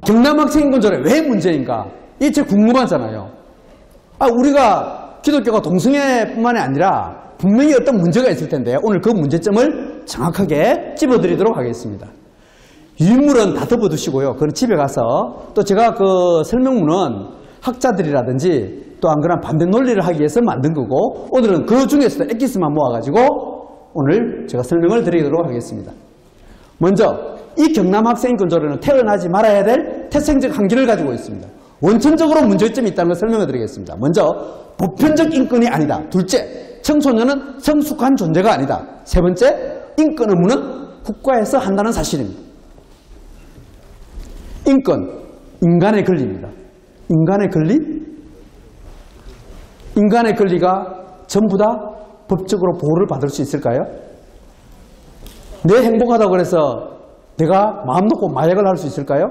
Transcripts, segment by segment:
경남학생인권조례 왜 문제인가? 이게 제일 궁금하잖아요. 우리가 기독교가 동성애뿐만이 아니라 분명히 어떤 문제가 있을 텐데 오늘 그 문제점을 정확하게 찝어드리도록 하겠습니다. 유인물은 다 덮어두시고요. 그건 집에 가서 또 제가 그 설명문은 학자들이라든지 또 안 그런 반대 논리를 하기 위해서 만든 거고 오늘은 그 중에서도 엑기스만 모아가지고 오늘 제가 설명을 드리도록 하겠습니다. 먼저 이 경남학생인권조례는 태어나지 말아야 될 태생적 한계를 가지고 있습니다. 원천적으로 문제점이 있다는 걸 설명해 드리겠습니다. 먼저 보편적 인권이 아니다. 둘째, 청소년은 성숙한 존재가 아니다. 세 번째, 인권 의무는 국가에서 한다는 사실입니다. 인권, 인간의 권리입니다. 인간의 권리? 인간의 권리가 전부 다 법적으로 보호를 받을 수 있을까요? 내 행복하다고 그래서 내가 마음 놓고 마약을 할 수 있을까요?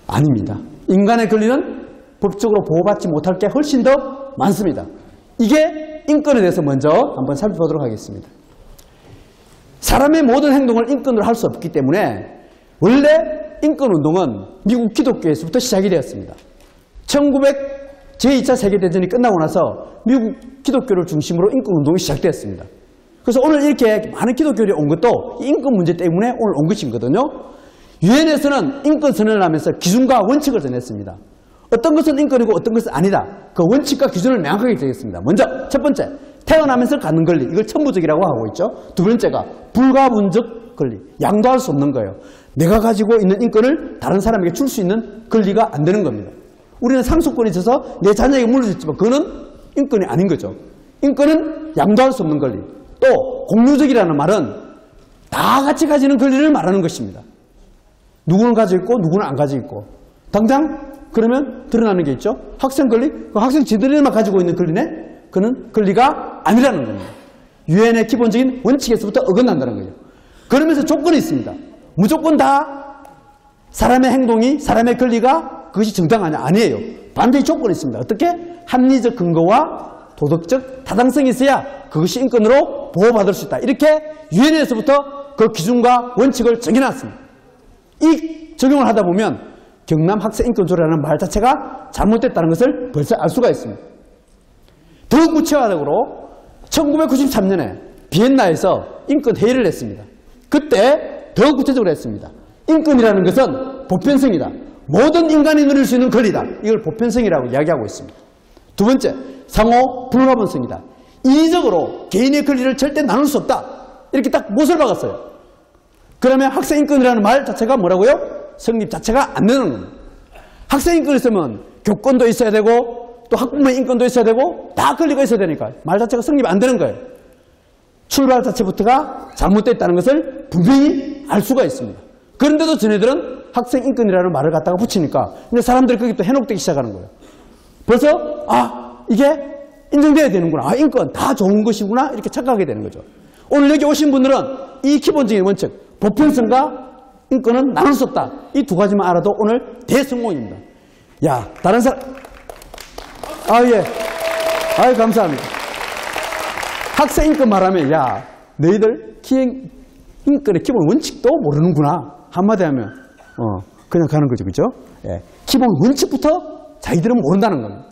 아닙니다. 인간의 권리는 법적으로 보호받지 못할 게 훨씬 더 많습니다. 이게 인권에 대해서 먼저 한번 살펴보도록 하겠습니다. 사람의 모든 행동을 인권으로 할 수 없기 때문에 원래 인권운동은 미국 기독교에서부터 시작이 되었습니다. 제2차 세계대전이 끝나고 나서 미국 기독교를 중심으로 인권운동이 시작되었습니다. 그래서 오늘 이렇게 많은 기독교들이 온 것도 인권 문제 때문에 오늘 온 것이거든요. 유엔에서는 인권 선언을 하면서 기준과 원칙을 정했습니다. 어떤 것은 인권이고 어떤 것은 아니다. 그 원칙과 기준을 명확하게 정했습니다. 먼저 첫 번째, 태어나면서 갖는 권리. 이걸 천부적이라고 하고 있죠. 두 번째가 불가분적 권리. 양도할 수 없는 거예요. 내가 가지고 있는 인권을 다른 사람에게 줄 수 있는 권리가 안 되는 겁니다. 우리는 상속권이 있어서 내 자녀에게 물려줬지만 그거는 인권이 아닌 거죠. 인권은 양도할 수 없는 권리. 또 공유적이라는 말은 다 같이 가지는 권리를 말하는 것입니다. 누구는 가지고 있고 누구는 안 가지고 있고. 당장 그러면 드러나는 게 있죠. 학생 권리? 그 학생 지들이만 가지고 있는 권리네? 그는 권리가 아니라는 겁니다. 유엔의 기본적인 원칙에서부터 어긋난다는 거죠. 그러면서 조건이 있습니다. 무조건 다 사람의 행동이 사람의 권리가 그것이 정당하냐? 아니에요. 반대의 조건이 있습니다. 어떻게? 합리적 근거와 도덕적 타당성이 있어야 그것이 인권으로 보호받을 수 있다. 이렇게 유엔에서부터 그 기준과 원칙을 정해놨습니다. 이 적용을 하다 보면 경남학생인권조례라는 말 자체가 잘못됐다는 것을 벌써 알 수가 있습니다. 더욱 구체화적으로 1993년에 비엔나에서 인권회의를 했습니다. 그때 더욱 구체적으로 했습니다. 인권이라는 것은 보편성이다. 모든 인간이 누릴 수 있는 권리다. 이걸 보편성이라고 이야기하고 있습니다. 두 번째, 상호 불가분성이다. 인위적으로 개인의 권리를 절대 나눌 수 없다. 이렇게 딱 못을 박았어요. 그러면 학생인권이라는 말 자체가 뭐라고요? 성립 자체가 안 되는 겁니다. 학생인권이 있으면 교권도 있어야 되고 또 학부모의 인권도 있어야 되고 다 권리가 있어야 되니까 말 자체가 성립 안 되는 거예요. 출발 자체부터가 잘못됐다는 것을 분명히 알 수가 있습니다. 그런데도 쟤네들은 학생인권이라는 말을 갖다가 붙이니까 이제 사람들이 거기 또 해독되기 시작하는 거예요. 벌써 이게 인정돼야 되는구나. 인권 다 좋은 것이구나. 이렇게 착각하게 되는 거죠. 오늘 여기 오신 분들은 이 기본적인 원칙, 보편성과 인권은 나눌 수 없다. 이 두 가지만 알아도 오늘 대성공입니다. 야, 다른 사람. 예. 감사합니다. 학생인권 말하면, 야, 너희들 인권의 기본 원칙도 모르는구나. 한마디 하면, 그냥 가는 거죠. 그죠? 예. 기본 원칙부터 자기들은 모른다는 겁니다.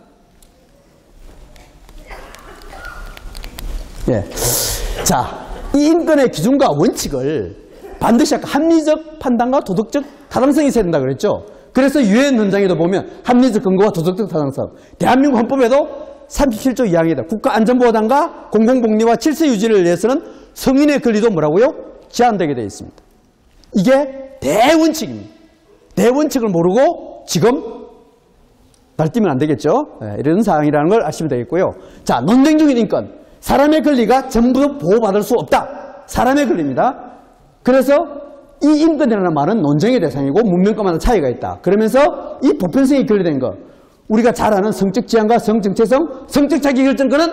예. 자, 이 인권의 기준과 원칙을 반드시 아까 합리적 판단과 도덕적 타당성이 있어야 된다고 그랬죠. 그래서 유엔 헌장에도 보면 합리적 근거와 도덕적 타당성. 대한민국 헌법에도 37조 2항에다 국가안전보장과 공공복리와 질서 유지를 위해서는 성인의 권리도 뭐라고요? 제한되게 되어 있습니다. 이게 대원칙입니다. 대원칙을 모르고 지금 날뛰면 안 되겠죠. 네, 이런 사항이라는 걸 아시면 되겠고요. 자, 논쟁 중인 인권. 사람의 권리가 전부 보호받을 수 없다. 사람의 권리입니다. 그래서 이 인권이라는 말은 논쟁의 대상이고 문명과마다 차이가 있다. 그러면서 이 보편성이 결여된 것. 우리가 잘 아는 성적 지향과 성정체성, 성적 자기결정권은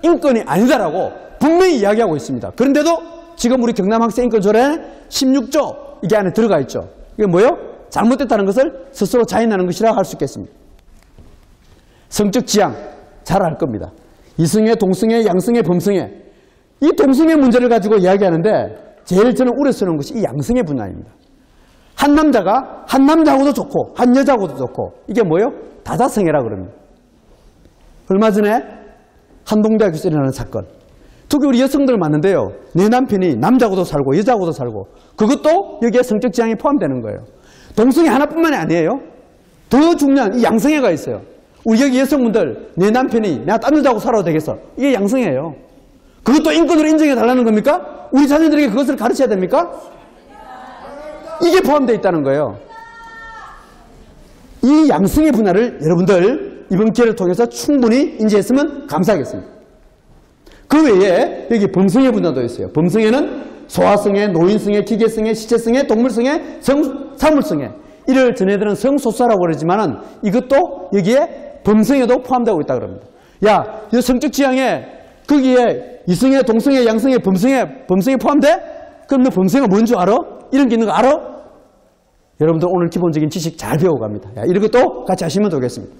인권이 아니다라고 분명히 이야기하고 있습니다. 그런데도 지금 우리 경남학생인권조례 16조 이게 안에 들어가 있죠. 이게 뭐예요? 잘못됐다는 것을 스스로 자인하는 것이라고 할 수 있겠습니다. 성적 지향 잘 알 겁니다. 이성애, 동성애, 양성애, 범성애. 이 동성애 문제를 가지고 이야기하는데 제일 저는 우려스러운 것이 이 양성애 분야입니다. 한 남자가 한 남자하고도 좋고 한 여자하고도 좋고 이게 뭐예요? 다자성애라 그럽니다. 얼마 전에 한동대학교에서 일어나는 사건. 특히 우리 여성들 많은데요. 내 남편이 남자하고도 살고 여자하고도 살고 그것도 여기에 성적 지향이 포함되는 거예요. 동성애 하나뿐만이 아니에요. 더 중요한 이 양성애가 있어요. 우리 여기 여성분들 내 남편이 내가 딴 여자하고 살아도 되겠어. 이게 양성애예요. 그것도 인권으로 인정해 달라는 겁니까? 우리 자녀들에게 그것을 가르쳐야 됩니까? 이게 포함되어 있다는 거예요. 이 양성의 분야를 여러분들 이번 기회를 통해서 충분히 인지했으면 감사하겠습니다. 그 외에 여기 범성의 분야도 있어요. 범성에는 소아성애, 노인성애, 기계성애, 시체성애, 동물성애, 사물성애 이를 전해드는 성소수라고 그러지만은 이것도 여기에 범성에도 포함되고 있다고 그럽니다. 야, 이 성적 지향에 거기에 이성애, 동성애, 양성애, 범성애 포함돼? 그럼 너 범성애가 뭔 줄 알아? 이런 게 있는 거 알아? 여러분들 오늘 기본적인 지식 잘 배워갑니다. 야, 이런 것도 같이 하시면 되겠습니다.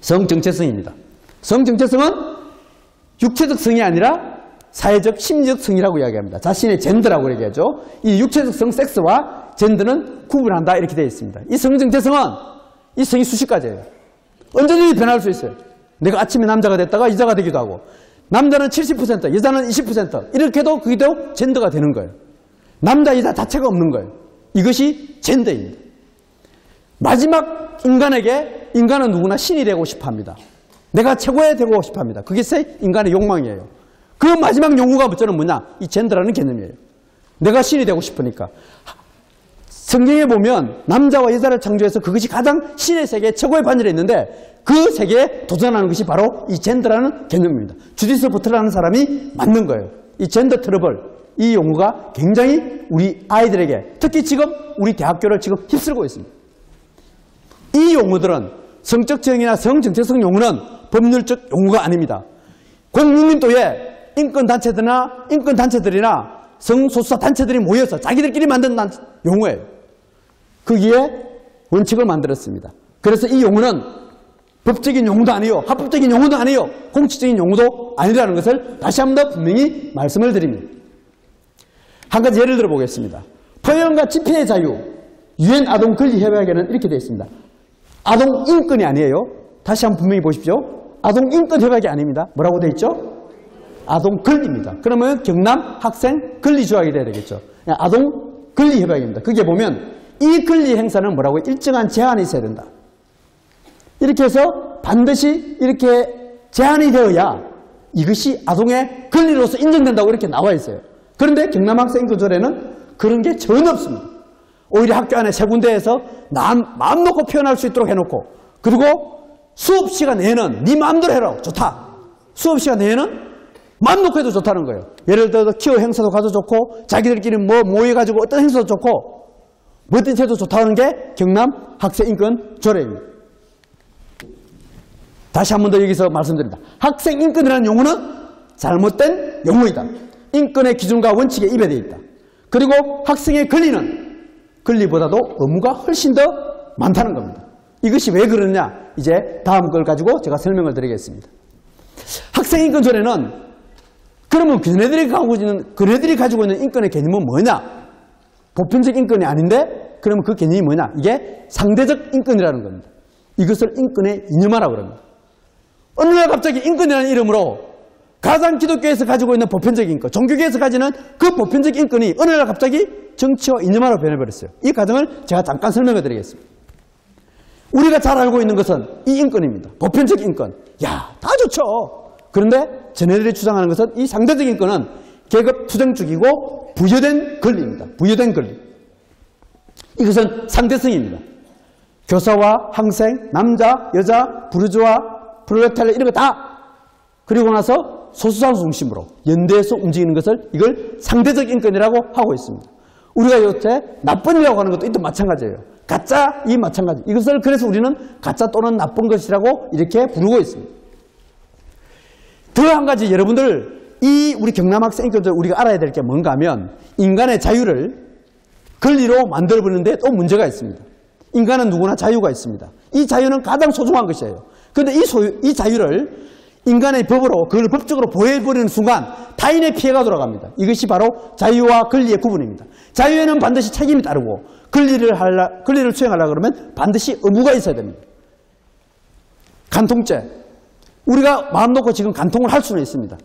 성정체성입니다. 성정체성은 육체적 성이 아니라 사회적, 심리적 성이라고 이야기합니다. 자신의 젠더라고 얘기하죠. 이 육체적 성, 섹스와 젠더는 구분한다 이렇게 되어 있습니다. 이 성정체성은 이 성이 수십 가지예요. 언제든지 변할 수 있어요. 내가 아침에 남자가 됐다가 여자가 되기도 하고 남자는 70%, 여자는 20% 이렇게 해도 그게 또 젠더가 되는 거예요. 남자, 여자 자체가 없는 거예요. 이것이 젠더입니다. 마지막 인간에게 인간은 누구나 신이 되고 싶어합니다. 내가 최고의 되고 싶어합니다. 그게 인간의 욕망이에요. 그 마지막 용구가 저는 뭐냐? 이 젠더라는 개념이에요. 내가 신이 되고 싶으니까. 성경에 보면 남자와 여자를 창조해서 그것이 가장 신의 세계의 최고의 반열에 있는데 그 세계에 도전하는 것이 바로 이 젠더라는 개념입니다. 주디스 버틀러라는 사람이 만든 거예요. 이 젠더 트러블, 이 용어가 굉장히 우리 아이들에게 특히 지금 우리 대학교를 지금 휩쓸고 있습니다. 이 용어들은 성적 지향이나 성정체성 용어는 법률적 용어가 아닙니다. 공국민도에 인권단체들이나 성소수자 단체들이 모여서 자기들끼리 만든 용어예요. 거기에 원칙을 만들었습니다. 그래서 이 용어는 법적인 용어도 아니요, 합법적인 용어도 아니요, 공식적인 용어도 아니라는 것을 다시 한 번 더 분명히 말씀을 드립니다. 한 가지 예를 들어 보겠습니다. 표현과 집회의 자유, 유엔 아동 권리 협약에는 이렇게 되어 있습니다. 아동 인권이 아니에요. 다시 한번 분명히 보십시오. 아동 인권 협약이 아닙니다. 뭐라고 되어 있죠? 아동 권리입니다. 그러면 경남 학생 권리 조약이 돼야 되겠죠. 아동 권리 협약입니다. 거기에 보면 이 권리 행사는 뭐라고 일정한 제한이 있어야 된다. 이렇게 해서 반드시 이렇게 제한이 되어야 이것이 아동의 권리로서 인정된다고 이렇게 나와 있어요. 그런데 경남학생 인권조례는 그런 게 전혀 없습니다. 오히려 학교 안에 세 군데에서 마음 놓고 표현할 수 있도록 해놓고 그리고 수업 시간 내에는 네 마음대로 해라. 좋다. 수업 시간 내에는 마음 놓고 해도 좋다는 거예요. 예를 들어서 키워 행사도 가도 좋고 자기들끼리 뭐 모여가지고 어떤 행사도 좋고 뭐든지 해도 좋다는 게 경남 학생 인권 조례입니다. 다시 한 번 더 여기서 말씀드립니다. 학생 인권이라는 용어는 잘못된 용어이다. 인권의 기준과 원칙에 입에되어 있다. 그리고 학생의 권리는 권리보다도 의무가 훨씬 더 많다는 겁니다. 이것이 왜 그러느냐? 이제 다음 걸 가지고 제가 설명을 드리겠습니다. 학생 인권 조례는 그러면 그네들이 가지고 있는 인권의 개념은 뭐냐? 보편적 인권이 아닌데 그러면 그 개념이 뭐냐? 이게 상대적 인권이라는 겁니다. 이것을 인권에 이념하라고 그럽니다. 어느 날 갑자기 인권이라는 이름으로 가장 기독교에서 가지고 있는 보편적 인권, 종교계에서 가지는 그 보편적 인권이 어느 날 갑자기 정치와 이념화로 변해버렸어요. 이 과정을 제가 잠깐 설명해 드리겠습니다. 우리가 잘 알고 있는 것은 이 인권입니다. 보편적 인권. 야, 다 좋죠. 그런데 쟤네들이 주장하는 것은 이 상대적 인권은 계급 투쟁적이고 부여된 권리입니다. 부여된 권리. 이것은 상대성입니다. 교사와 학생, 남자, 여자, 부르주아, 프롤레타리아 이런 거 다 그리고 나서 소수자 중심으로 연대해서 움직이는 것을 이걸 상대적 인권이라고 하고 있습니다. 우리가 요새 나쁜 이라고 하는 것도 또 마찬가지예요. 가짜 이 마찬가지. 이것을 그래서 우리는 가짜 또는 나쁜 것이라고 이렇게 부르고 있습니다. 더 한 가지 여러분들 이 우리 경남 학생 인권을 우리가 알아야 될 게 뭔가 하면 인간의 자유를 권리로 만들어버리는데 또 문제가 있습니다. 인간은 누구나 자유가 있습니다. 이 자유는 가장 소중한 것이에요. 그런데 이 자유를 인간의 법으로 그걸 법적으로 보호해버리는 순간 타인의 피해가 돌아갑니다. 이것이 바로 자유와 권리의 구분입니다. 자유에는 반드시 책임이 따르고 권리를 수행하려고 그러면 반드시 의무가 있어야 됩니다. 간통죄. 우리가 마음 놓고 지금 간통을 할 수는 있습니다.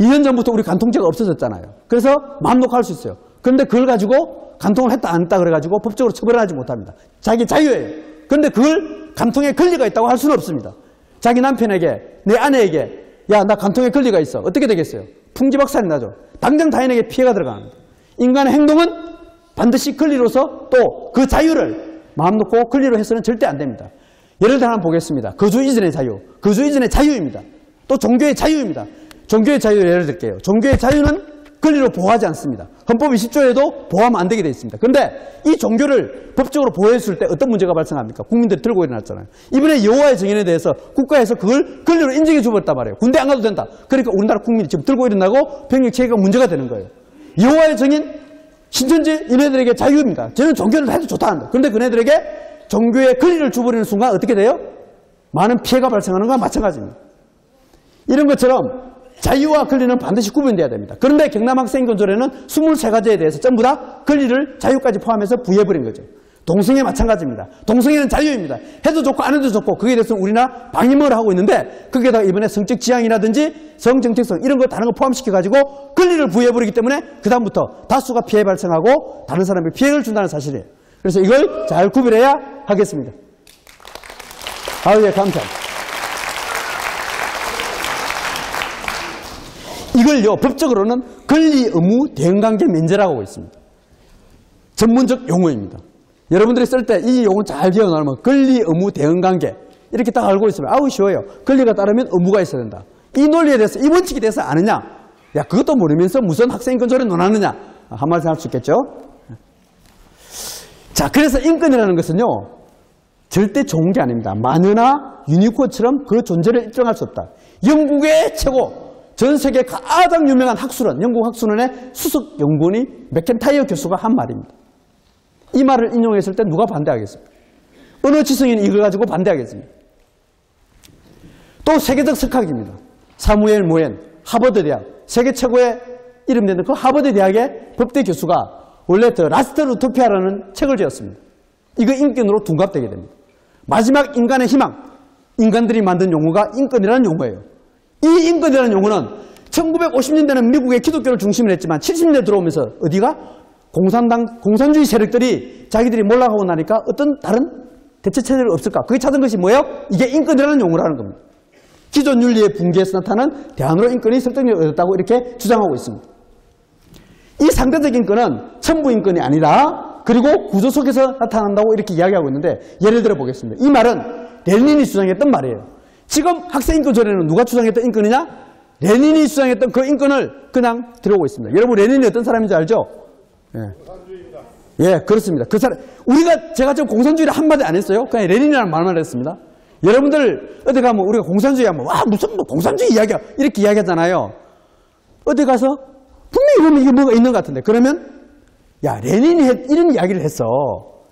2년 전부터 우리 간통죄가 없어졌잖아요. 그래서 마음 놓고 할 수 있어요. 그런데 그걸 가지고 간통을 했다 안 했다 그래가지고 법적으로 처벌하지 못합니다. 자기 자유예요. 그런데 그걸 간통의 권리가 있다고 할 수는 없습니다. 자기 남편에게, 내 아내에게 야, 나 간통의 권리가 있어. 어떻게 되겠어요? 풍지박산이 나죠. 당장 타인에게 피해가 들어갑니다. 인간의 행동은 반드시 권리로서 또 그 자유를 마음 놓고 권리로 해서는 절대 안 됩니다. 예를 들어 하나 보겠습니다. 거주 이전의 자유. 거주 이전의 자유입니다. 또 종교의 자유입니다. 종교의 자유를 예를 들게요. 종교의 자유는 권리로 보호하지 않습니다. 헌법 20조에도 보호하면 안 되게 되어 있습니다. 그런데 이 종교를 법적으로 보호했을 때 어떤 문제가 발생합니까? 국민들이 들고 일어났잖아요. 이번에 여호와의 증인에 대해서 국가에서 그걸 권리로 인정해 주었단 말이에요. 군대 안 가도 된다. 그러니까 우리나라 국민이 지금 들고 일어나고 병력 체계가 문제가 되는 거예요. 여호와의 증인, 신천지 이네들에게 자유입니다. 저는 종교를 해도 좋다 한다. 그런데 그네들에게 종교의 권리를 줘버리는 순간 어떻게 돼요? 많은 피해가 발생하는 것과 마찬가지입니다. 이런 것처럼 자유와 권리는 반드시 구분돼야 됩니다. 그런데 경남학생인권조례는 23가지에 대해서 전부 다 권리를 자유까지 포함해서 부여해버린 거죠. 동성애 마찬가지입니다. 동성애는 자유입니다. 해도 좋고 안 해도 좋고 거기에 대해서 우리나라 방임을 하고 있는데 거기에다가 이번에 성적 지향이라든지 성정체성 이런 거 다른 거 포함시켜가지고 권리를 부여해버리기 때문에 그 다음부터 다수가 피해 발생하고 다른 사람에게 피해를 준다는 사실이에요. 그래서 이걸 잘 구별해야 하겠습니다. 예, 감사합니다. 이걸요, 법적으로는 권리, 의무, 대응관계 면제라고 하고 있습니다. 전문적 용어입니다. 여러분들이 쓸 때 이 용어 잘 기억나면 권리, 의무, 대응관계 이렇게 딱 알고 있으면 아우 쉬워요. 권리가 따르면 의무가 있어야 된다. 이 논리에 대해서, 이 원칙에 대해서 아느냐? 야, 그것도 모르면서 무슨 학생인권조례 논하느냐? 한 말씀 할 수 있겠죠? 자, 그래서 인권이라는 것은요, 절대 좋은 게 아닙니다. 마녀나 유니콘처럼 그 존재를 입증할 수 없다. 영국의 최고, 전 세계 가장 유명한 학술원, 영국 학술원의 수석 연구원이 맥켄타이어 교수가 한 말입니다. 이 말을 인용했을 때 누가 반대하겠습니까? 어느 지성인이 이걸 가지고 반대하겠습니까? 또 세계적 석학입니다. 사무엘 모엔, 하버드 대학, 세계 최고의 이름 되는 그 하버드 대학의 법대 교수가 원래 더 라스트 우토피아라는 책을 지었습니다. 이거 인권으로 둔갑되게 됩니다. 마지막 인간의 희망, 인간들이 만든 용어가 인권이라는 용어예요. 이 인권이라는 용어는 1950년대는 미국의 기독교를 중심으로 했지만 70년대 들어오면서 어디가? 공산주의 세력들이 자기들이 몰락하고 나니까 어떤 다른 대체 체제가 없을까? 그게 찾은 것이 뭐예요? 이게 인권이라는 용어라는 겁니다. 기존 윤리의 붕괴에서 나타난 대안으로 인권이 설득력을 얻었다고 이렇게 주장하고 있습니다. 이 상대적 인권은 천부 인권이 아니라 그리고 구조 속에서 나타난다고 이렇게 이야기하고 있는데 예를 들어 보겠습니다. 이 말은 레닌이 주장했던 말이에요. 지금 학생인권조례는 누가 주장했던 인권이냐? 레닌이 주장했던 그 인권을 그냥 들어오고 있습니다. 여러분 레닌이 어떤 사람인지 알죠? 예. 공산주의입니다. 예, 그렇습니다. 그 사람, 제가 지금 공산주의를 한마디 안 했어요. 그냥 레닌이라는 말만 했습니다. 여러분들 어디 가면 우리가 공산주의 하면 와 무슨 뭐 공산주의 이야기야 이렇게 이야기하잖아요. 어디 가서 분명히 이게 뭐가 있는 것 같은데 그러면 야 레닌이 이런 이야기를 했어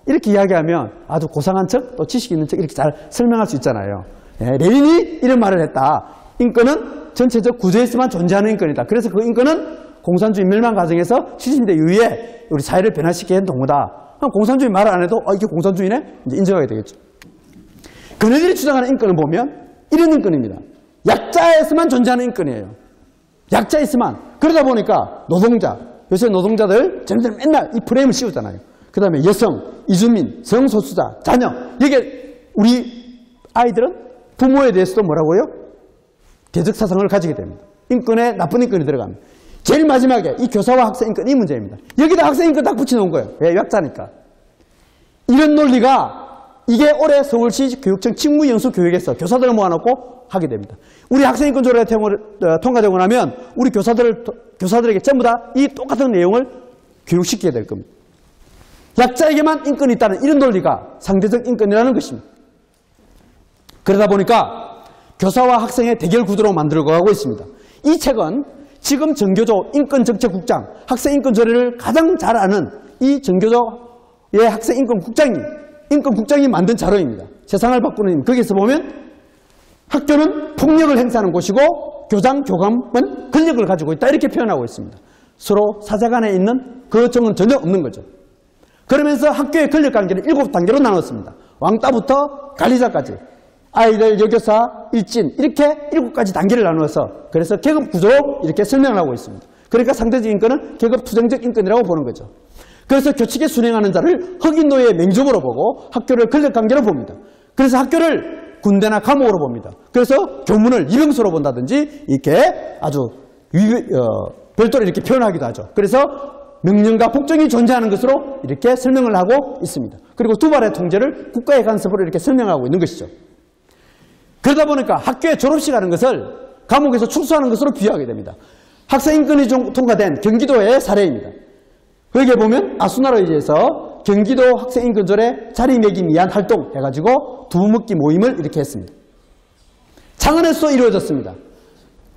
이렇게 이야기하면 아주 고상한 척 또 지식 있는 척 이렇게 잘 설명할 수 있잖아요. 예, 레닌이 이런 말을 했다. 인권은 전체적 구조에서만 존재하는 인권이다. 그래서 그 인권은 공산주의 멸망 과정에서 70년대 이후에 우리 사회를 변화시키는 동무다. 공산주의 말을 안 해도 이게 공산주의네? 이제 인정하게 되겠죠. 그네들이 주장하는 인권을 보면 이런 인권입니다. 약자에서만 존재하는 인권이에요. 약자에서만. 그러다 보니까 노동자, 요새 노동자들 쟤네들 맨날 이 프레임을 씌우잖아요. 그 다음에 여성, 이주민, 성소수자, 자녀. 이게 우리 아이들은 부모에 대해서도 뭐라고요? 대적 사상을 가지게 됩니다. 인권에 나쁜 인권이 들어갑니다. 제일 마지막에 이 교사와 학생 인권 이 문제입니다. 여기다 학생 인권 딱 붙여놓은 거예요. 왜? 약자니까. 이런 논리가 이게 올해 서울시 교육청 직무연수 교육에서 교사들을 모아놓고 하게 됩니다. 우리 학생인권조례가 통과되고 나면 우리 교사들에게 전부 다 이 똑같은 내용을 교육시키게 될 겁니다. 약자에게만 인권이 있다는 이런 논리가 상대적 인권이라는 것입니다. 그러다 보니까 교사와 학생의 대결 구도로 만들어가고 있습니다. 이 책은 지금 정교조 인권정책국장, 학생인권조례를 가장 잘 아는 이 정교조의 학생인권국장이 만든 자료입니다. 세상을 바꾸는 힘. 거기서 보면 학교는 폭력을 행사하는 곳이고 교장, 교감은 권력을 가지고 있다. 이렇게 표현하고 있습니다. 서로 사제간에 있는 그 정은 전혀 없는 거죠. 그러면서 학교의 권력관계를 7단계로 나눴습니다. 왕따부터 관리자까지, 아이들, 여교사, 일진, 이렇게 7가지 단계를 나누어서 그래서 계급 구조로 이렇게 설명을 하고 있습니다. 그러니까 상대적 인권은 계급 투쟁적 인권이라고 보는 거죠. 그래서 교칙에 순행하는 자를 흑인 노예의 맹족으로 보고 학교를 권력관계로 봅니다. 그래서 학교를 군대나 감옥으로 봅니다. 그래서 교문을 이병소로 본다든지 이렇게 아주 별도로 이렇게 표현하기도 하죠. 그래서 명령과 복종이 존재하는 것으로 이렇게 설명을 하고 있습니다. 그리고 두 발의 통제를 국가의 간섭으로 이렇게 설명하고 있는 것이죠. 그러다 보니까 학교에 졸업식 하는 것을 감옥에서 출소하는 것으로 비유하게 됩니다. 학생인권이 통과된 경기도의 사례입니다. 여기에 보면 아수나로 의지해서 경기도 학생인권조례 자리매김 위한 활동 해가지고 두묵기 모임을 이렇게 했습니다. 창원에서 이루어졌습니다.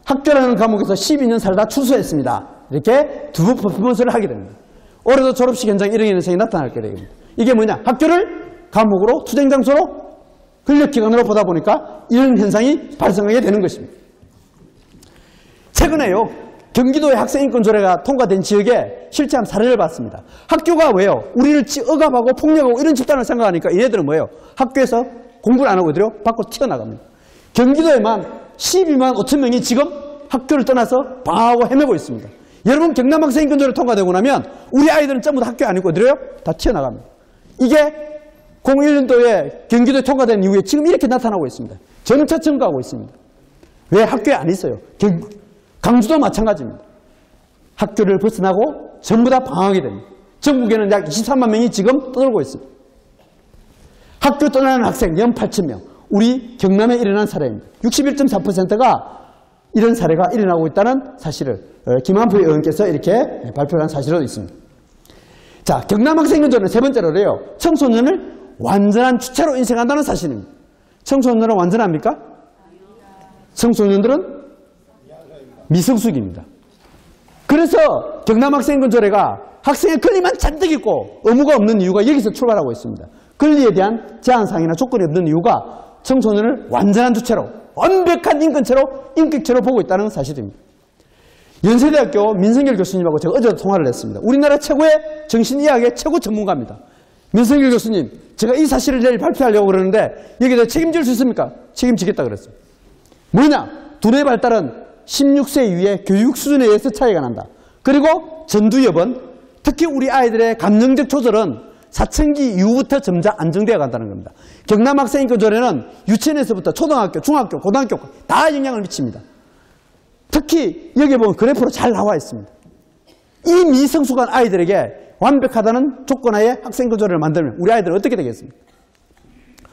학교라는 과목에서 12년 살다 출소했습니다. 이렇게 두 퍼포먼스를 하게 됩니다. 올해도 졸업식 현장에 이런 현상이 나타날 거예요. 이게 뭐냐? 학교를 감옥으로 투쟁장소로 권력기관으로 보다 보니까 이런 현상이 발생하게 되는 것입니다. 최근에요, 경기도의 학생인권조례가 통과된 지역에 실제한 사례를 봤습니다. 학교가 왜요? 우리를 억압하고 폭력하고 이런 집단을 생각하니까 얘네들은 뭐예요? 학교에서 공부를 안 하고 어디로? 밖으로 튀어나갑니다. 경기도에만 12만 5천 명이 지금 학교를 떠나서 방황하고 헤매고 있습니다. 여러분, 경남 학생인권조례 통과되고 나면 우리 아이들은 전부 다 학교 아니고 어디로요? 다 튀어나갑니다. 이게 01년도에 경기도에 통과된 이후에 지금 이렇게 나타나고 있습니다. 점차 증가하고 있습니다. 왜? 학교에 안 있어요. 강주도 마찬가지입니다. 학교를 벗어나고 전부 다 방황하게 됩니다. 전국에는 약 23만 명이 지금 떠돌고 있습니다. 학교 떠나는 학생 연 8,000명. 우리 경남에 일어난 사례입니다. 61.4%가 이런 사례가 일어나고 있다는 사실을 김한표 의원께서 이렇게 발표한 사실도 있습니다. 자, 경남 학생인권조례는 세 번째로요, 청소년을 완전한 주체로 인식한다는 사실입니다. 청소년들은 완전합니까? 청소년들은 미성숙입니다. 그래서 경남 학생인권조례가 학생의 권리만 잔뜩 있고 의무가 없는 이유가 여기서 출발하고 있습니다. 권리에 대한 제한사항이나 조건이 없는 이유가 청소년을 완전한 주체로, 완벽한 인권체로, 인격체로 보고 있다는 사실입니다. 연세대학교 민성길 교수님하고 제가 어제도 통화를 했습니다. 우리나라 최고의 정신의학의 최고 전문가입니다. 민성길 교수님, 제가 이 사실을 내일 발표하려고 그러는데 여기에 책임질 수 있습니까? 책임지겠다 그랬습니다. 뭐냐? 두뇌 발달은 16세 이후의 교육 수준에 의해서 차이가 난다. 그리고 전두엽은 특히 우리 아이들의 감정적 조절은 사춘기 이후부터 점차 안정되어 간다는 겁니다. 경남 학생인권조례는 유치원에서부터 초등학교, 중학교, 고등학교 다 영향을 미칩니다. 특히 여기 보면 그래프로 잘 나와 있습니다. 이 미성숙한 아이들에게 완벽하다는 조건하에 학생인권조례를 만들면 우리 아이들은 어떻게 되겠습니까?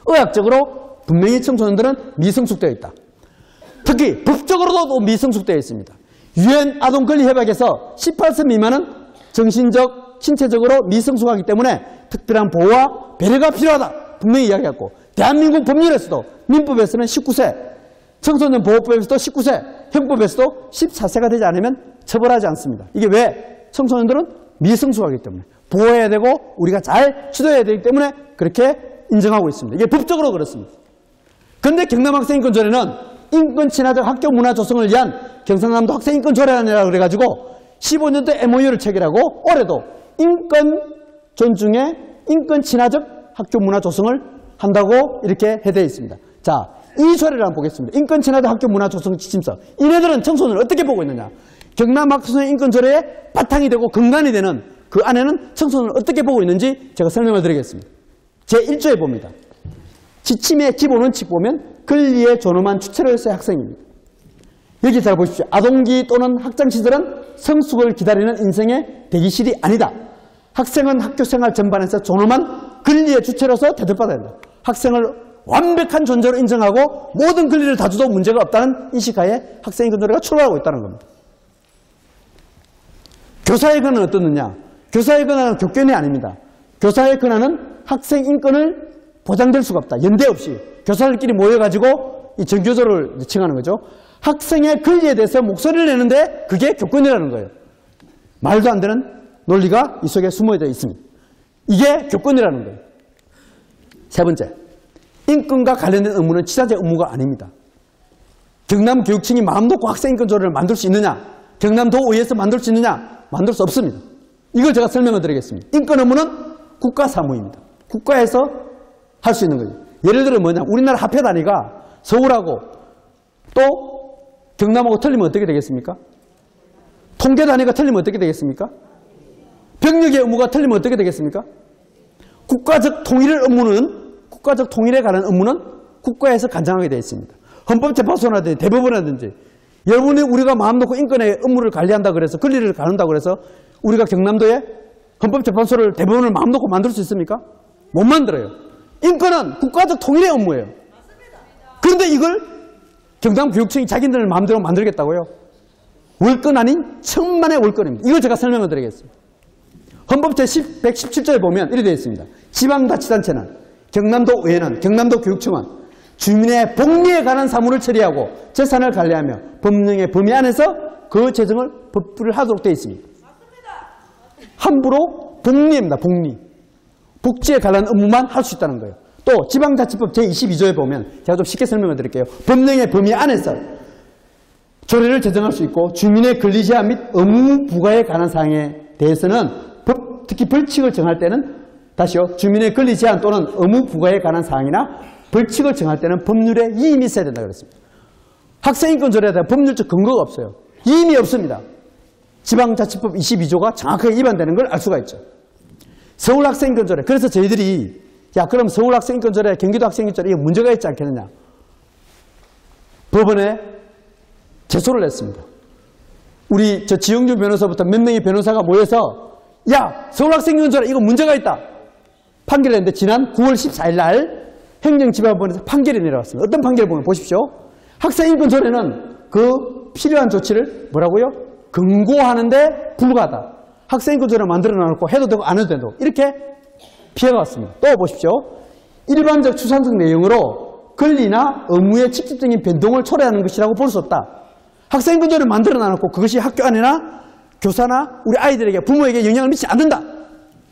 의학적으로 분명히 청소년들은 미성숙되어 있다. 특히 법적으로도 미성숙되어 있습니다. 유엔 아동권리협약에서 18세 미만은 정신적, 신체적으로 미성숙하기 때문에 특별한 보호와 배려가 필요하다. 분명히 이야기했고, 대한민국 법률에서도 민법에서는 19세, 청소년 보호법에서도 19세, 형법에서도 14세가 되지 않으면 처벌하지 않습니다. 이게 왜? 청소년들은 미성숙하기 때문에 보호해야 되고 우리가 잘 지도해야 되기 때문에 그렇게 인정하고 있습니다. 이게 법적으로 그렇습니다. 그런데 경남 학생인권조례는 인권 친화적 학교 문화 조성을 위한 경상남도 학생인권조례안이라고 그래가지고 15년도 MOU를 체결하고 올해도 인권 존중의 인권 친화적 학교 문화 조성을 한다고 이렇게 해되어 있습니다. 자, 이 조례를 한번 보겠습니다. 인권 친화적 학교 문화 조성 지침서. 이네들은 청소년을 어떻게 보고 있느냐? 경남 학생 인권조례의 바탕이 되고 근간이 되는 그 안에는 청소년을 어떻게 보고 있는지 제가 설명을 드리겠습니다. 제1조에 봅니다. 지침의 기본 원칙 보면 권리에 존엄한 주체로서의 학생입니다. 여기 잘 보십시오. 아동기 또는 학창시절은 성숙을 기다리는 인생의 대기실이 아니다. 학생은 학교생활 전반에서 존엄한 권리의 주체로서 대접받아야 된다. 학생을 완벽한 존재로 인정하고 모든 권리를 다 줘도 문제가 없다는 인식하에 학생인권조례가 출발하고 있다는 겁니다. 교사의 권한은 어떻느냐? 교사의 권한은 교권이 아닙니다. 교사의 권한은 학생 인권을 보장될 수가 없다. 연대 없이 교사들끼리 모여가지고 이 전교조를 칭하는 거죠. 학생의 권리에 대해서 목소리를 내는데 그게 교권이라는 거예요. 말도 안 되는 논리가 이 속에 숨어져 있습니다. 이게 교권이라는 거예요. 세 번째, 인권과 관련된 업무는 지자체 업무가 아닙니다. 경남교육청이 마음 놓고 학생인권조례를 만들 수 있느냐? 경남도의회에서 만들 수 있느냐? 만들 수 없습니다. 이걸 제가 설명을 드리겠습니다. 인권 업무는 국가 사무입니다. 국가에서 할 수 있는 거죠. 예를 들어 뭐냐, 우리나라 화폐 단위가 서울하고 또 경남하고 틀리면 어떻게 되겠습니까? 통계 단위가 틀리면 어떻게 되겠습니까? 병력의 의무가 틀리면 어떻게 되겠습니까? 국가적 통일에 관한 업무는 국가에서 관장하게 되어 있습니다. 헌법재판소라든지 대법원이라든지 여러분이 우리가 마음 놓고 인권의 업무를 관리한다 그래서 권리를 가는다 그래서 우리가 경남도에 헌법재판소를 대법원을 마음 놓고 만들 수 있습니까? 못 만들어요. 인권은 국가적 통일의 업무예요. 그런데 이걸 경남교육청이 자기들 마음대로 만들겠다고요? 월권 아닌 천만의 월권입니다. 이걸 제가 설명을 드리겠습니다. 헌법 제117조에 보면 이렇게 되어 있습니다. 지방자치단체는 경남도 의회는 경남도 교육청은 주민의 복리에 관한 사무를 처리하고 재산을 관리하며 법령의 범위 안에서 그 재정을 법부를 하도록 되어 있습니다. 함부로 복리입니다. 복리. 복지에 관한 업무만 할 수 있다는 거예요. 또 지방자치법 제22조에 보면 제가 좀 쉽게 설명을 드릴게요. 법령의 범위 안에서 조례를 제정할 수 있고 주민의 권리 제한 및 의무 부과에 관한 사항에 대해서는 특히 벌칙을 정할 때는 다시요. 주민의 권리 제한 또는 의무 부과에 관한 사항이나 벌칙을 정할 때는 법률에 이임이 있어야 된다고 그랬습니다. 학생인권 조례에 대한 법률적 근거가 없어요. 이임이 없습니다. 지방자치법 22조가 정확하게 위반되는 걸 알 수가 있죠. 서울학생인권 조례. 그래서 저희들이 그럼 서울학생인권 조례, 경기도 학생인권 조례 이게 문제가 있지 않겠느냐. 법원에 제소를 했습니다. 우리 지영주 변호사부터 몇 명의 변호사가 모여서 서울학생인권 조례 이거 문제가 있다. 판결을 했는데 지난 9월 14일 날 행정지방법원에서 판결이 내려왔습니다. 어떤 판결을 보면 보십시오. 학생인권 조례는 그 필요한 조치를 뭐라고요? 금고하는데 불과하다. 학생인권 조례를 만들어 놔놓고 해도 되고 안 해도 되고 이렇게 피해가 왔습니다. 또 보십시오. 일반적 추상적 내용으로 권리나 의무의 직접적인 변동을 초래하는 것이라고 볼 수 없다. 학생인권 조례를 만들어 놔놓고 그것이 학교 안이나 교사나 우리 아이들에게 부모에게 영향을 미치지 않는다.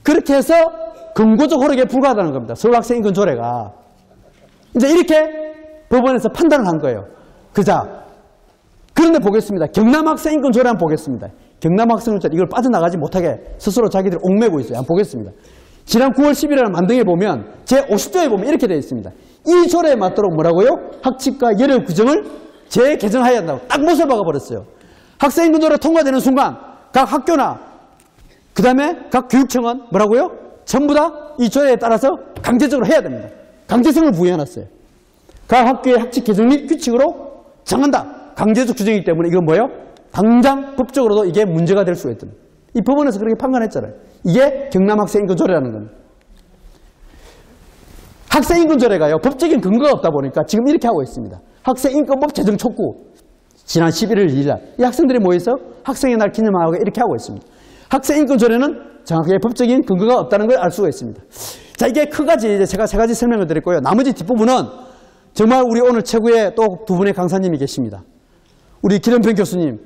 그렇게 해서 근거적 허락에 불과하다는 겁니다. 서울학생인권 조례가. 이제 이렇게 법원에서 판단을 한 거예요. 그런데 보겠습니다. 경남학생인권 조례 한번 보겠습니다. 경남학생인권 조례 이걸 빠져나가지 못하게 스스로 자기들이 옥매고 있어요. 한번 보겠습니다. 지난 9월 11일 만등에 보면 제50조에 보면 이렇게 되어 있습니다. 이 조례에 맞도록 뭐라고요? 학칙과 예력 규정을 재개정해야 한다고 딱 못을 박아버렸어요. 학생인권 조례 통과되는 순간 각 학교나 그 다음에 각 교육청은 뭐라고요? 전부 다 이 조례에 따라서 강제적으로 해야 됩니다. 강제성을 부여해놨어요. 각 학교의 학칙 개정 및 규칙으로 정한다. 강제적 규정이기 때문에 이건 뭐예요? 당장 법적으로도 이게 문제가 될 수가 있다. 이 법원에서 그렇게 판단했잖아요. 이게 경남학생인권 조례라는 겁니다. 학생인권 조례가요. 법적인 근거가 없다 보니까 지금 이렇게 하고 있습니다. 학생인권법 제정 촉구. 지난 11월 2일 날 이 학생들이 모여서 학생의 날 기념하고 이렇게 하고 있습니다. 학생인권 조례는 정확하게 법적인 근거가 없다는 걸 알 수가 있습니다. 자, 이게 크가지 이제 제가 3가지 설명을 드렸고요. 나머지 뒷부분은 정말 우리 오늘 최고의 또 두 분의 강사님이 계십니다. 우리 김현평 교수님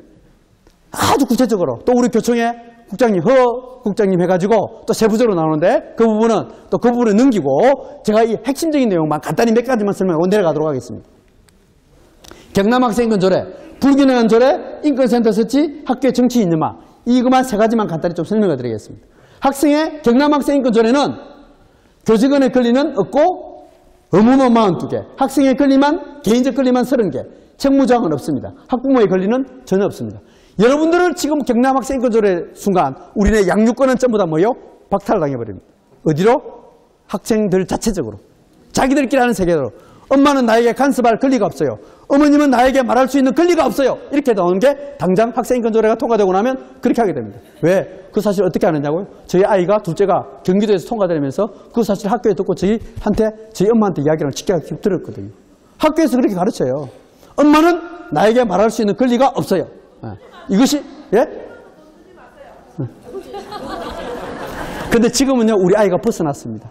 아주 구체적으로 또 우리 교총의 국장님, 허 국장님 해가지고 또 세부적으로 나오는데 그 부분을 넘기고 제가 이 핵심적인 내용만 간단히 몇 가지만 설명하고 내려가도록 하겠습니다. 경남학생인권 조례, 불균형한 조례, 인권센터 설치, 학교의 정치 인념화 이것만 3가지만 간단히 좀 설명을 드리겠습니다. 경남학생인권 조례는 교직원의 권리는 없고 의무만 42개, 학생의 권리만 개인적 권리만 30개, 책무조항은 없습니다. 학부모의 권리는 전혀 없습니다. 여러분들은 지금 경남학생인권 조례 순간 우리네 양육권은 전부 다 뭐예요? 박탈당해버립니다. 어디로? 학생들 자체적으로. 자기들끼리 하는 세계로. 엄마는 나에게 간섭할 권리가 없어요. 어머님은 나에게 말할 수 있는 권리가 없어요. 이렇게 나오는 게 당장 학생인권 조례가 통과되고 나면 그렇게 하게 됩니다. 왜? 그 사실 어떻게 아느냐고요? 저희 아이가 둘째가 경기도에서 통과되면서 그 사실 학교에 듣고 저희 엄마한테 이야기를 직접 들었거든요. 학교에서 그렇게 가르쳐요. 엄마는 나에게 말할 수 있는 권리가 없어요. 이것이 근데 지금은요 우리 아이가 벗어났습니다.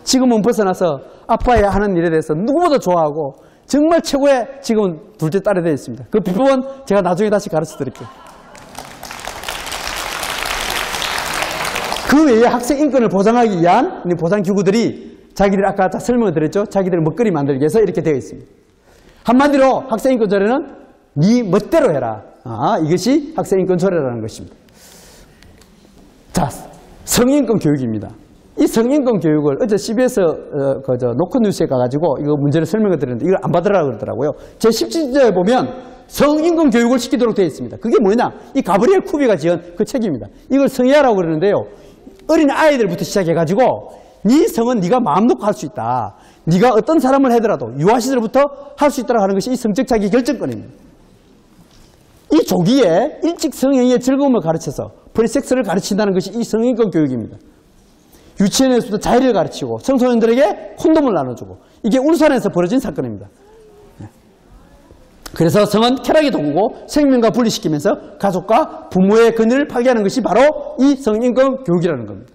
지금은 벗어나서 아빠의 하는 일에 대해서 누구보다 좋아하고 정말 최고의 지금 둘째 딸이 되어 있습니다. 그 비법은 제가 나중에 다시 가르쳐 드릴게요. 그 외에 학생 인권을 보장하기 위한 보장기구들이 자기들이 아까 설명을 드렸죠. 자기들 먹거리 만들기 위해서 이렇게 되어 있습니다. 한마디로 학생 인권 조례는 네 멋대로 해라. 이것이 학생 인권 조례라는 것입니다. 자, 성인권 교육입니다. 이 성인권 교육을 어제 CBS 노컷뉴스에 가가지고 이거 문제를 설명을 드렸는데 이걸 안 받으라고 그러더라고요. 제 17조에 보면 성인권 교육을 시키도록 되어 있습니다. 그게 뭐냐? 이 가브리엘 쿠비가 지은 그 책입니다. 이걸 성애하라고 그러는데요. 어린 아이들부터 시작해가지고 네 성은 네가 마음 놓고 할 수 있다. 네가 어떤 사람을 하더라도 유아 시절부터 할 수 있다고 하는 것이 이 성적 자기 결정권입니다. 이 조기에 일찍 성행위의 즐거움을 가르쳐서 프리섹스를 가르친다는 것이 이 성인권 교육입니다. 유치원에서부터 자유를 가르치고 청소년들에게 콘돔을 나눠주고 이게 울산에서 벌어진 사건입니다. 그래서 성은 쾌락의 도구고 생명과 분리시키면서 가족과 부모의 권위를 파괴하는 것이 바로 이 성인권 교육이라는 겁니다.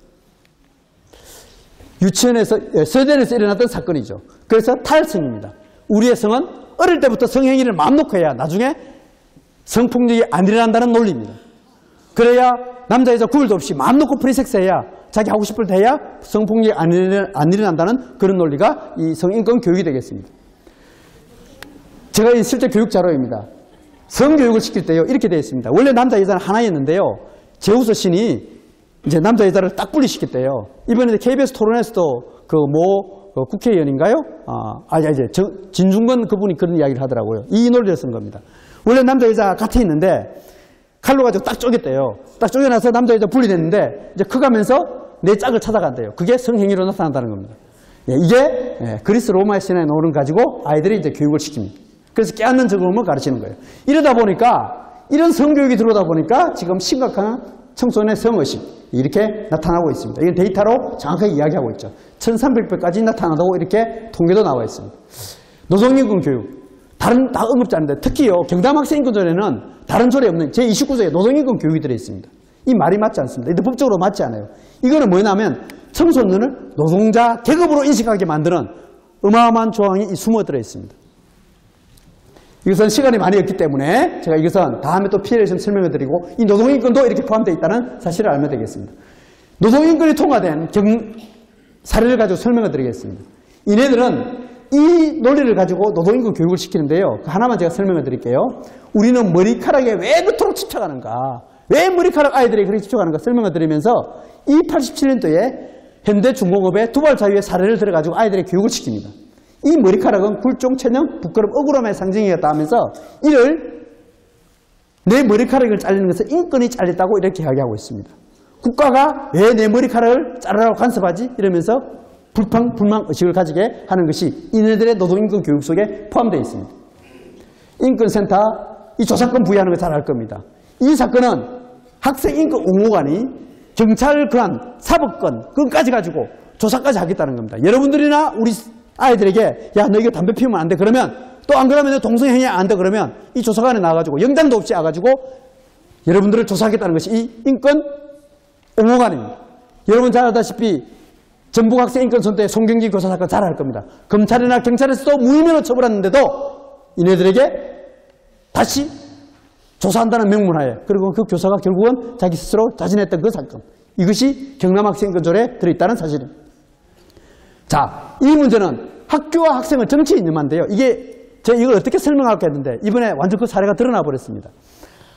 유치원에서, 스웨덴에서 일어났던 사건이죠. 그래서 탈성입니다. 우리의 성은 어릴 때부터 성행위를 마음 놓고 해야 나중에 성폭력이 안 일어난다는 논리입니다. 그래야 남자 여자 구별도 없이 마음 놓고 프리섹스 해야 자기 하고 싶을 때 해야 성폭력이 안 일어난다는 그런 논리가 이 성인권 교육이 되겠습니다. 제가 이 실제 교육 자료입니다. 성교육을 시킬 때요 이렇게 되어 있습니다. 원래 남자 여자는 하나였는데요. 제우스 신이 이제 남자 여자를 딱 분리시켰대요. 이번에 KBS 토론에서도 국회의원인가요? 이제 진중권 그분이 그런 이야기를 하더라고요. 이 논리를 쓴 겁니다. 원래 남자 여자 같이 있는데 칼로 가지고 딱 쪼갰대요. 딱 쪼개놔서 남자 여자 분리됐는데 이제 커가면서 내 짝을 찾아간대요. 그게 성행위로 나타난다는 겁니다. 이게 그리스 로마의 신화의 노릇을 가지고 아이들이 이제 교육을 시킵니다. 그래서 깨닫는 즐거움을 가르치는 거예요. 이러다 보니까 이런 성교육이 들어오다 보니까 지금 심각한 청소년의 성의식 이렇게 나타나고 있습니다. 이건 데이터로 정확하게 이야기하고 있죠. 1300배까지 나타나다고 이렇게 통계도 나와 있습니다. 노동인권 교육 다른 다 언급지 않는데 특히요 경담학생인권조례는 다른 조례 없는 제29조에 노동인권 교육이 들어있습니다. 이 말이 맞지 않습니다. 이게 법적으로 맞지 않아요. 이거는 뭐냐면 청소년을 노동자 계급으로 인식하게 만드는 어마어마한 조항이 숨어 들어있습니다. 이것은 시간이 많이 없기 때문에 제가 이것은 다음에 또 PL에서 설명을 드리고 이 노동인권도 이렇게 포함되어 있다는 사실을 알면 되겠습니다. 노동인권이 통과된 사례를 가지고 설명을 드리겠습니다. 이네들은 이 논리를 가지고 노동인권 교육을 시키는데요. 하나만 제가 설명을 드릴게요. 우리는 머리카락에 왜 그토록 집착하는가? 왜 머리카락 아이들이 그렇게 집착하는가 설명을 드리면서 이 87년도에 현대중공업의 두발 자유의 사례를 들어가지고 아이들의 교육을 시킵니다. 이 머리카락은 굴종, 체념, 부끄럼, 억울함의 상징이었다 하면서 이를 내 머리카락을 잘리는 것은 인권이 잘렸다고 이렇게 이야기하고 있습니다. 국가가 왜 내 머리카락을 자르라고 간섭하지? 이러면서 불만 의식을 가지게 하는 것이 이네들의 노동인권 교육 속에 포함되어 있습니다. 인권센터, 이 조사권 부여하는 거 잘 알 겁니다. 이 사건은 학생인권 옹호관이 경찰권, 사법권까지 가지고 조사까지 하겠다는 겁니다. 여러분들이나 우리 아이들에게 야 너 이거 담배 피우면 안 돼 그러면 또 안 그러면 너 동성행위 안 돼 그러면 이 조사관에 나와가지고 영장도 없이 와가지고 여러분들을 조사하겠다는 것이 이 인권 옹호관입니다. 여러분 잘 알다시피 전북학생인권선대 송경기 교사 사건 잘 알 겁니다. 검찰이나 경찰에서도 무혐의로 처벌했는데도 이네들에게 다시 조사한다는 명문하에 그리고 그 교사가 결국은 자기 스스로 자진했던 그 사건 이것이 경남학생인권조례에 들어있다는 사실입니다. 자, 이 문제는 학교와 학생을 정치에 인념한데요. 제가 이걸 어떻게 설명할까 했는데 이번에 완전 그 사례가 드러나 버렸습니다.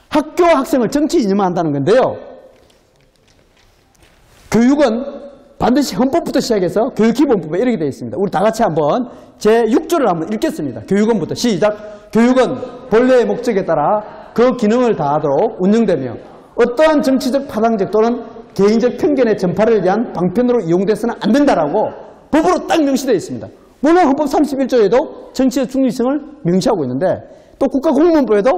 학교와 학생을 정치에 인념한다는 건데요. 교육은 반드시 헌법부터 시작해서 교육기본법에 이렇게 되어 있습니다. 우리 다 같이 한번 제6조를 한번 읽겠습니다. 교육원부터 시작. 교육은 본래의 목적에 따라 그 기능을 다하도록 운영되며 어떠한 정치적 파당적 또는 개인적 편견의 전파를 위한 방편으로 이용돼서는 안 된다라고 법으로 딱 명시되어 있습니다. 물론 헌법 31조에도 정치적 중립성을 명시하고 있는데 또 국가공무원법에도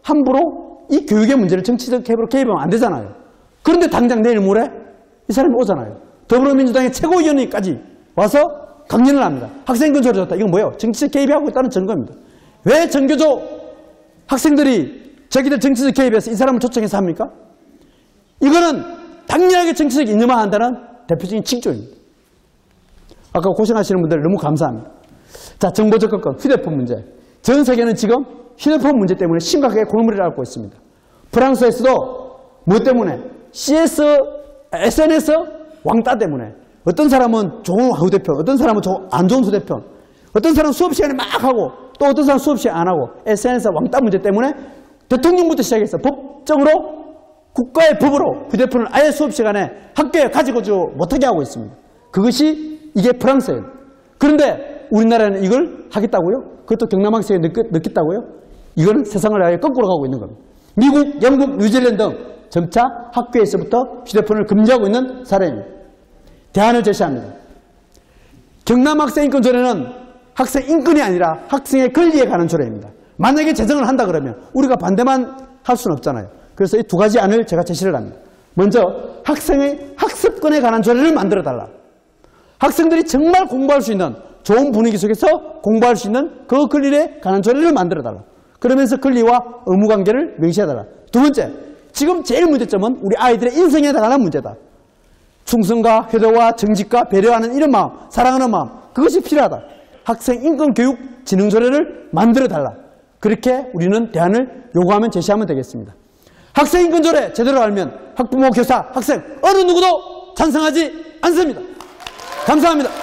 함부로 이 교육의 문제를 정치적 개입으로 개입하면 안 되잖아요. 그런데 당장 내일 모레 이 사람이 오잖아요. 더불어민주당의 최고위원회까지 와서 강연을 합니다. 학생권 조례 줬다. 이건 뭐예요? 정치적 개입하고 있다는 증거입니다. 왜 전교조 학생들이 자기들 정치적 개입해서 이 사람을 초청해서 합니까? 이거는 당연하게 정치적 인념화한다는 대표적인 징조입니다. 아까 고생하시는 분들 너무 감사합니다. 자, 정보 접근권, 휴대폰 문제. 전 세계는 지금 휴대폰 문제 때문에 심각하게 골머리를 앓고 있습니다. 프랑스에서도 뭐 때문에? SNS 왕따 때문에. 어떤 사람은 좋은 휴대폰, 어떤 사람은 안 좋은 휴대폰, 어떤 사람은 수업 시간에 막 하고 또 어떤 사람은 수업 시간에 안 하고 SNS 왕따 문제 때문에 대통령부터 시작해서 법적으로 국가의 법으로 휴대폰을 아예 수업 시간에 학교에 가지고 오지 못하게 하고 있습니다. 그것이 이게 프랑스예요. 그런데 우리나라는 이걸 하겠다고요? 그것도 경남 학생에 넣겠다고요? 이거는 세상을 아예 거꾸로 가고 있는 겁니다. 미국, 영국, 뉴질랜드 등 점차 학교에서부터 휴대폰을 금지하고 있는 사례입니다. 대안을 제시합니다. 경남 학생 인권 조례는 학생 인권이 아니라 학생의 권리에 관한 조례입니다. 만약에 제정을 한다 그러면 우리가 반대만 할 수는 없잖아요. 그래서 이 두 가지 안을 제가 제시를 합니다. 먼저 학생의 학습권에 관한 조례를 만들어달라. 학생들이 정말 공부할 수 있는 좋은 분위기 속에서 공부할 수 있는 그 권리에 관한 조례를 만들어달라. 그러면서 권리와 의무 관계를 명시해달라. 두 번째, 지금 제일 문제점은 우리 아이들의 인성에 관한 문제다. 충성과 효도와 정직과 배려하는 이런 마음, 사랑하는 마음, 그것이 필요하다. 학생 인권 교육 진흥 조례를 만들어달라. 그렇게 우리는 대안을 요구하면 제시하면 되겠습니다. 학생 인권 조례 제대로 알면 학부모, 교사, 학생 어느 누구도 찬성하지 않습니다. 감사합니다.